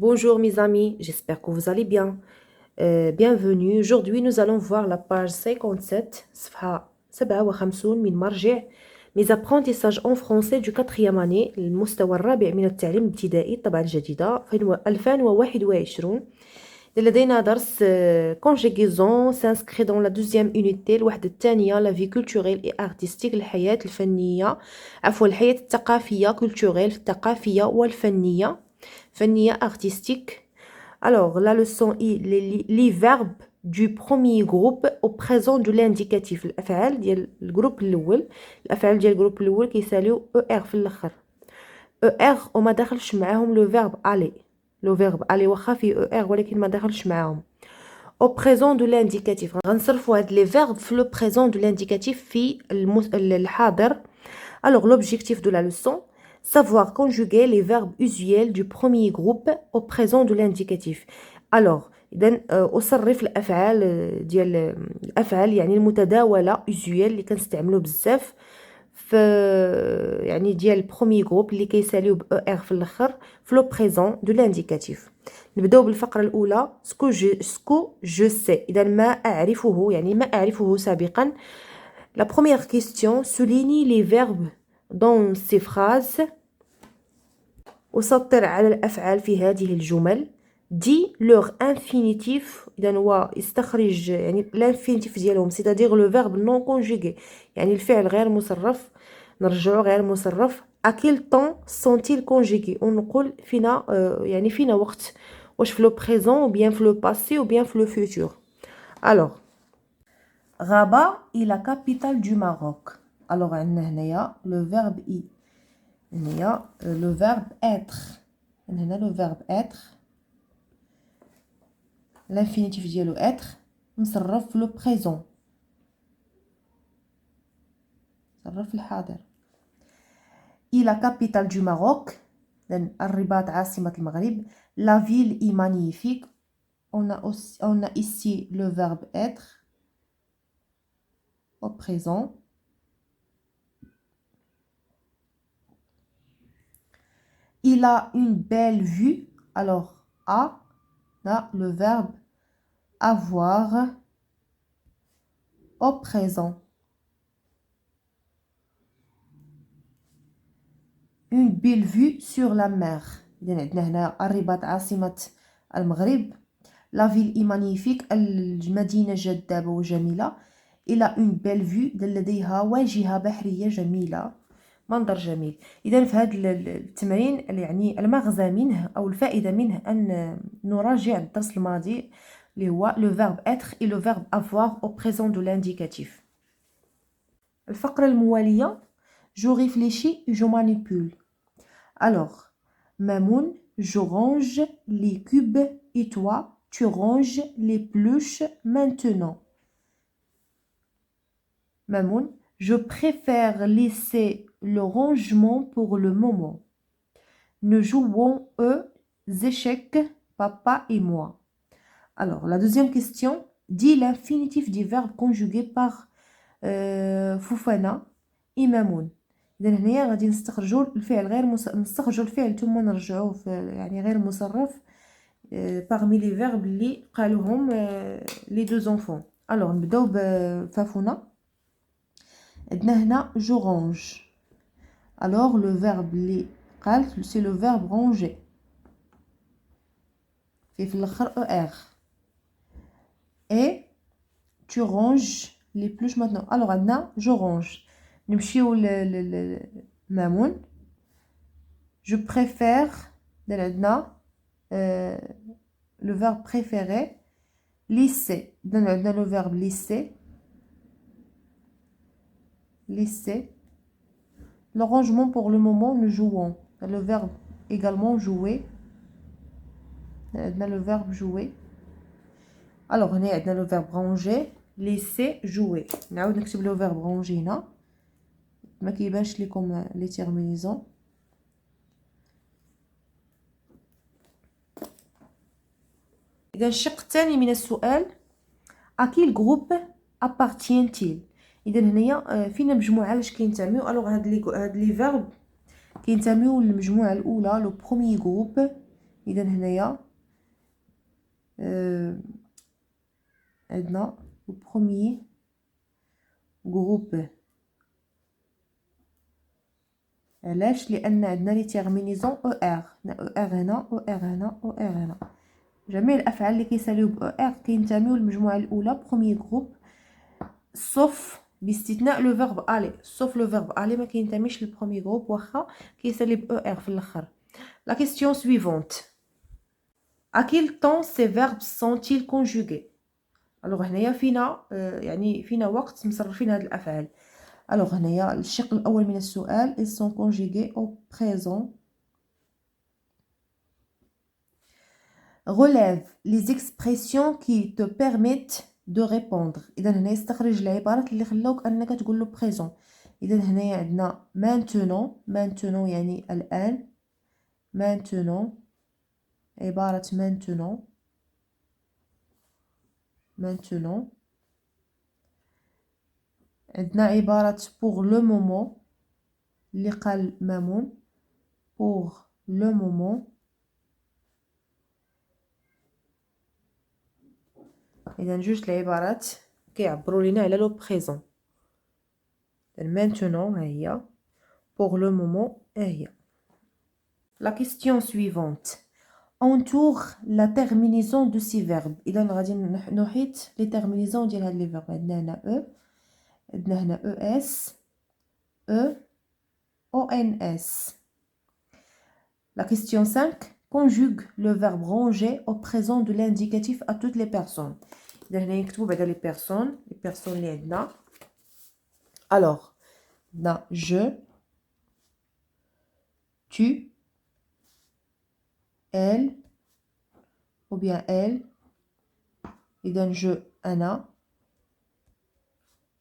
Bonjour mes amis, j'espère que vous allez bien. Bienvenue. Aujourd'hui, nous allons voir la page 57, صفحة 57 من مرجع mes apprentissages en français du 4e année المستوى الرابع من التعليم الابتدائي الطبعة الجديدة 2021. لدينا درس conjugaison s'inscrit dans la deuxième unité الوحدة الثانية la vie culturelle et artistique الحياة الفنية الحياة الثقافية culturelle الثقافية والفنية فنية artistique. Alors, la leçon I, les verbes du premier groupe au présent de l'indicatif. الأفعال ديال الجروب الأول. الأفعال ديال الجروب الأول كيساليو ER في الآخر. ER وما دخلش معاهم لو فيرب aller. لو فيرب aller واخا فيه ER ولكن ما دخلش معاهم. Au présent de l'indicatif. غنصرفوا هاد les verbes في le présent de l'indicatif في الحاضر. Alors, l'objectif de la leçon, savoir conjuguer les verbes usuels du premier groupe au présent de l'indicatif. Alors, إذن أصرف الأفعال ديال الأفعال يعني المتداولة usuel اللي كنستعملو بزاف في يعني ديال البروميي جروب اللي كيساليو ب ER في الآخر في لو بريزون دو لانديكاتيف. نبداو بالفقرة الأولى سكو جو سي إذا ما أعرفه يعني ما أعرفه سابقا. La première question, souligne les verbes dans ces phrases. أسطر على الأفعال في هذه الجمل. Dis leur infinitif. إذا هو استخرج يعني l'infinitif ديالهم c'est-à-dire le verbe non conjugué يعني الفعل غير مصرف نرجعو غير مصرف. À quel temps sont-ils conjugués ونقول فينا يعني فينا وقت واش في le présent ou bien في le passé ou bien في le futur. Alors Rabat est la capitale du Maroc. Alors, le verbe i. Le verbe être. Le verbe être. L'infinitif ديالو être. مصرف le présent. مصرف الحاضر. est la capitale du Maroc. الرباط عاصمة المغرب. La ville est magnifique. On a ici le verbe être. Au présent. Il a une belle vue. Alors, a, là, le verbe avoir au présent. Une belle vue sur la mer. الرباط عاصمة المغرب. La ville est magnifique. المدينة جذابة وجميلة. Il a une belle vue. لديها واجهة بحرية جميلة. منظر جميل. إذا في هذا التمرين يعني المغزى منه أو الفائدة منه أن نراجع الدرس الماضي اللي هو le verbe être et le verbe avoir au présent de l'indicatif. الفقرة الموالية je réfléchis et je manipule. Alors Mamoun, je range les cubes et toi, tu ranges les peluches maintenant. Mamoun, je préfère laisser le rangement pour le moment. Nous jouons aux échecs, papa et moi. Alors, la deuxième question, dit l'infinitif du verbe conjugué par Foufana et Mamoun. إذا هنايا غادي نستخرجوا الفعل غير نستخرجوا الفعل ثم نرجعوه في يعني غير مصرف parmi les verbes اللي قالوهم les deux enfants. Alors نبداو بفافونا. عندنا هنا جو رانج. Alors le verbe اللي قالت c'est le verbe ranger. في الاخر er. Et tu ranges les peluches maintenant. Alors عندنا جو رانج. نمشيو لمامون. Je préfère عندنا le verbe préféré. Laisser. عندنا le verbe laisser. Laisser. Le rangement pour le moment, nous jouons. Le verbe également jouer. Le verbe jouer. Alors, on a le verbe ranger. Laisser jouer. On a le verbe ranger. ما كيبانش لكم les terminaisons. إذا الشق الثاني من السؤال à quel groupe appartient-il؟ إذا هنايا فينا مجموعة لاش كينتميو. ألوغ هاد لي فيرب كينتميو للمجموعة الأولى لو بروميي جروب إذا هنايا عندنا البروميي جروب. علاش؟ لأن عندنا لي تيرمينيزون او ار، او ار هنا او ار هنا او ار هنا. جميع الأفعال اللي كيساليو ب او ار كينتميو للمجموعة الأولى بروميي جروب، سوف باستثناء لو فيرب الي. سوف لو فيرب الي ما كينتميش للبروميي جروب واخا كيسالي ب او ار في الاخر. لا كيسيون سويفونت: à quel temps ces verbes sont-ils conjugués؟ الوغ هنايا فينا يعني فينا وقت مصرفين هاد الافعال. الوغ هنايا الشق الاول من السؤال ils sont conjugués au présent. relève les expressions qui te permettent de répondre. اذا هنا استخرج العبارات اللي خلاوك انك تقول له بريزون. اذا هنايا عندنا maintenant. maintenant يعني الان. maintenant عبارة maintenant. maintenant عندنا عبارة pour le moment اللي قال مامون. pour le moment. إذا جوج العبارات كيعبروا لينا على لو بريزون. maintenant ها هي، pour le moment ها هي. La question suivante: entoure la terminaison de ces verbes. إذا غادي نحيط لي terminaison ديال هاد لي فيرب. عندنا هنا او، عندنا هنا او اس، او او ان اس. La question 5: conjugue le verbe ranger au présent de l'indicatif à toutes les personnes. إذا هنا نكتبو بعدا لي بيرسون، لي بيرسون اللي عندنا. alors عندنا je، tu، elle ou bien elle. إذا je أنا،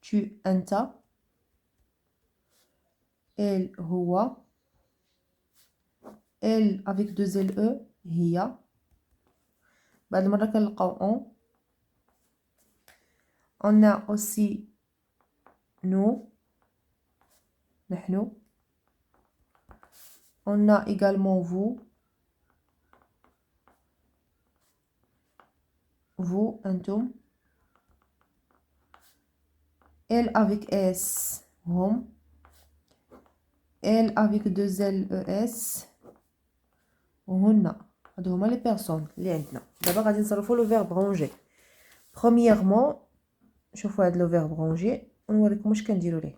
tu أنت، elle هو، elle avec deux L E هي. بعد المرة كنلقاو on a aussi nous نحن. on a également vous أنتم. elle avec S هم. elle avec deux L E S هن. هادو هما لي بيرسون اللي عندنا. دابا غادي نصرفو لو فيرب رونجي. premièrement شوفوا هاد لو فيرب رونجي ونوريكم واش كنديروا ليه.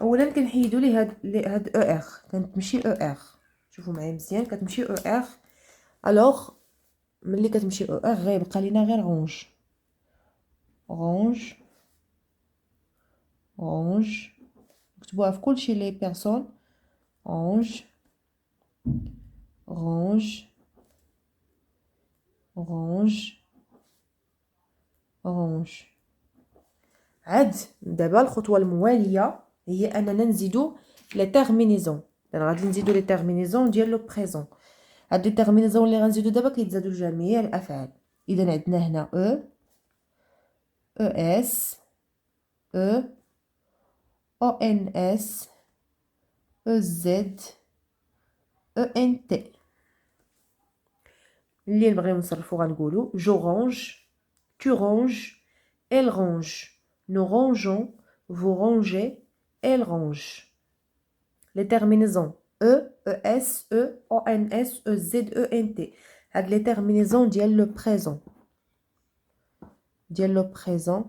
اولا كنحيدوا ليه هاد او ار، كتمشي او ار. شوفوا معايا مزيان، كتمشي او ار. الوغ ملي كتمشي او ار غيبقى لينا غير رونج. رونج رونج نكتبوها في كلشي لي بيرسون. رونج رونج رونج رونج. عاد دابا الخطوه المواليه هي اننا نزيدو لي تيرمينيزون. غادي نزيدو لي تيرمينيزون ديال لو بريزون. هاد لي تيرمينيزون اللي غنزيدو دابا كيتزادوا لجميع الافعال. اذا عندنا هنا او اس، او او ان اس، او زد، او ان تي. اللي نبغيو نصرفو غنقولو جو رونج، tu ranges، elle range، nous rangeons، vous rangez، elle range. Les terminaisons E, ES, E, ONS, EZ, ENT. هاد les terminaisons ديال le présent. ديال le présent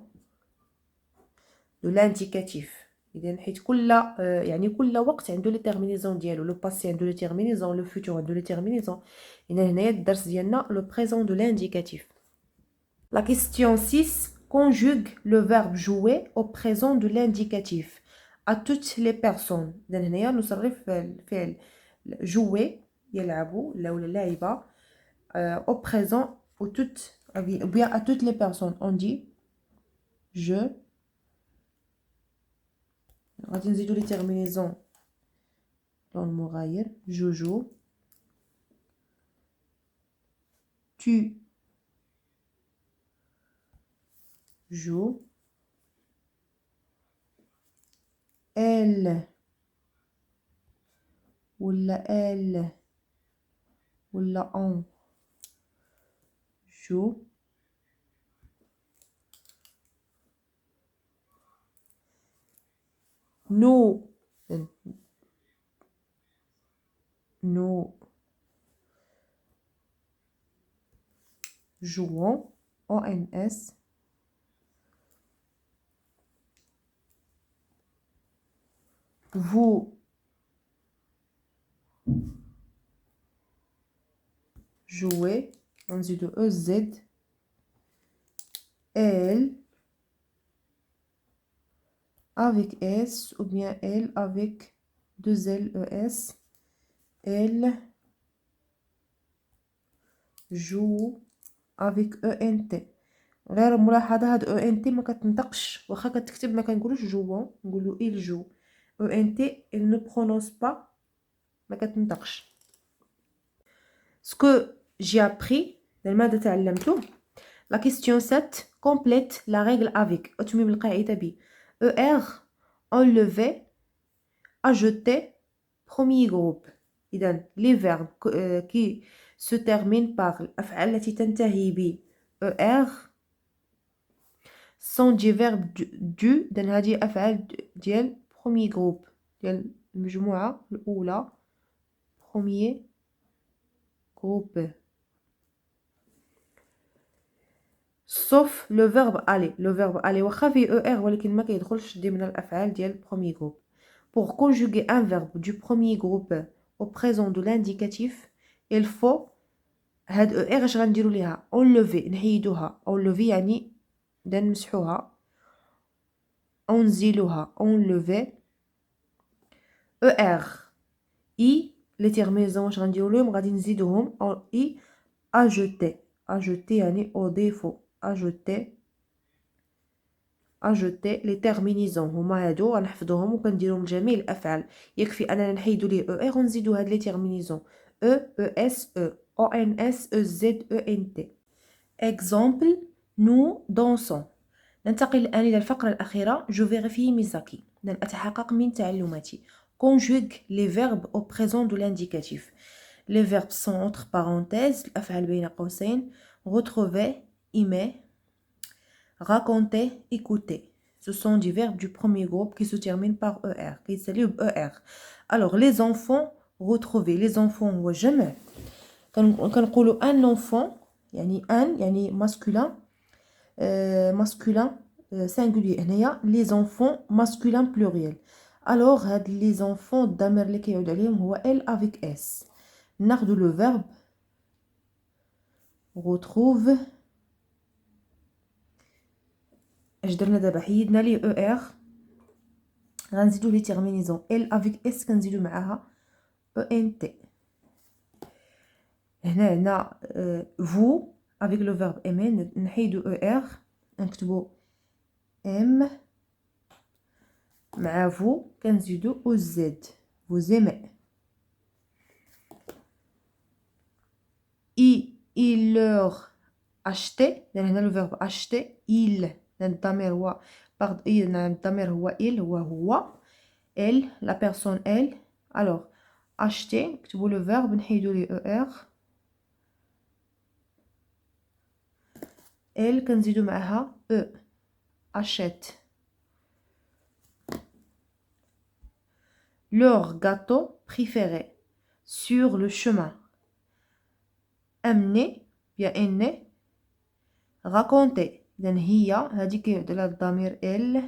de l'indicatif. إذا حيت كل يعني كل وقت عنده لي terminaisons ديالو. لو باسي عنده لي terminaisons، لو فوتور عنده لي terminaisons. إذا هنايا الدرس ديالنا le présent de l'indicatif. La question 6: conjugue le verbe jouer au présent de l'indicatif à toutes les personnes. إذا هنايا نصرف الفعل jouer يلعبوا ولا لاعبة au présent ou toutes ou bien à toutes les personnes. On dit je. غادي نزيدو لي terminaisons dans المغاير. je joue، tu joues، elle ولا elle ولا on joue. Nous jouons. ONS. Vous jouez. On dit de EZ. Elle avec S ou bien elle avec deux L, ES. Elle joue avec ENT. غير ملاحظة هاد ENT ما كتنطقش واخا كتكتب ما كنقولوش جوون نقولو il joue. ENT il ne prononce pas ما كتنطقش. Ce que j'ai appris ماذا تعلمته. La question 7 complète la règle avec أتمم القاعدة ب ER enlever ajouter premier groupe. إذن les verbes qui se terminent par الأفعال التي تنتهي ب ER sont des verbes du إذن هذه أفعال ديال premier groupe ديال المجموعة الأولى premier groupe. sauf le verbe aller. Le verbe aller واخا فيه ER ولكن ما كيدخلش ضمن الأفعال ديال premier groupe. Pour conjuguer un verbe du premier groupe au présent de l'indicatif, il faut هاد ER اش غنديرو ليها enlever نحيدوها. enlever يعني نمسحوها أو نزيلوها enlever. ER I les terminaisons واش غنديرو لهم غادي نزيدوهم I ajouter. ajouter يعني أضيفو ajouter les terminaisons هما هادو غنحفظوهم وكنديرهم لجميع الافعال. يكفي اننا نحيدو ليه ER ونزيدو هاد لي terminaisons ES ONS EZ ENT. exemple nous dansons. ننتقل الآن إلى الفقرة الأخيرة. je vérifie mes acquis. أتحقق من تعلماتي. conjugue les verbes au présent de l'indicatif. les verbes sont entre parenthèses الأفعال بين قوسين. retrouver aimer raconter, écouter. Ce sont des verbes du premier groupe qui se terminent par ER, qui s'allument ER. Alors, les enfants, retrouver. Les enfants, هو جمع. كنقولوا un enfant, يعني un, يعني masculin, masculin singulier. هنايا les enfants masculin pluriel. Alors, هاد les enfants الضمير اللي كيعود عليهم هو elle avec S. ناخذ le verbe retrouve. اش درنا دابا حيدنا ليه ER غنزيدو لي terminaisons L avec S كنزيدو معاها ENT. هنا vous avec le verbe aimer نحيدو ER نكتبو M مع vous كنزيدو OZ vous aimez. il leur acheter هنا le verbe acheter il الضمير هو الضمير هو il هو elle la personne elle. alors acheter نكتبوا le verbe نحيدو لي ER elle كنزيدو معها E achète. leur gâteau préféré sur le chemin. amener bien emmener raconter إذن هي هادي كيعود على الضمير elle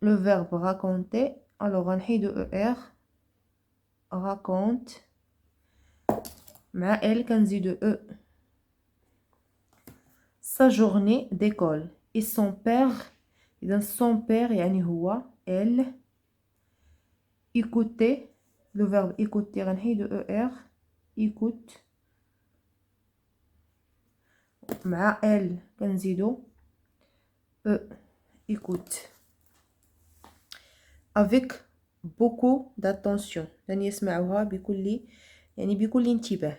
le verbe raconter. alors غنحيدو ER raconte مع elle كنزيدو E. sa journée d'école et son père. إذن son père يعني هو elle. écouter le verbe écouter غنحيدو ER écoute مع elle كنزيدو E écoute. avec beaucoup d'attention يعني يسمعوها بكل انتباه.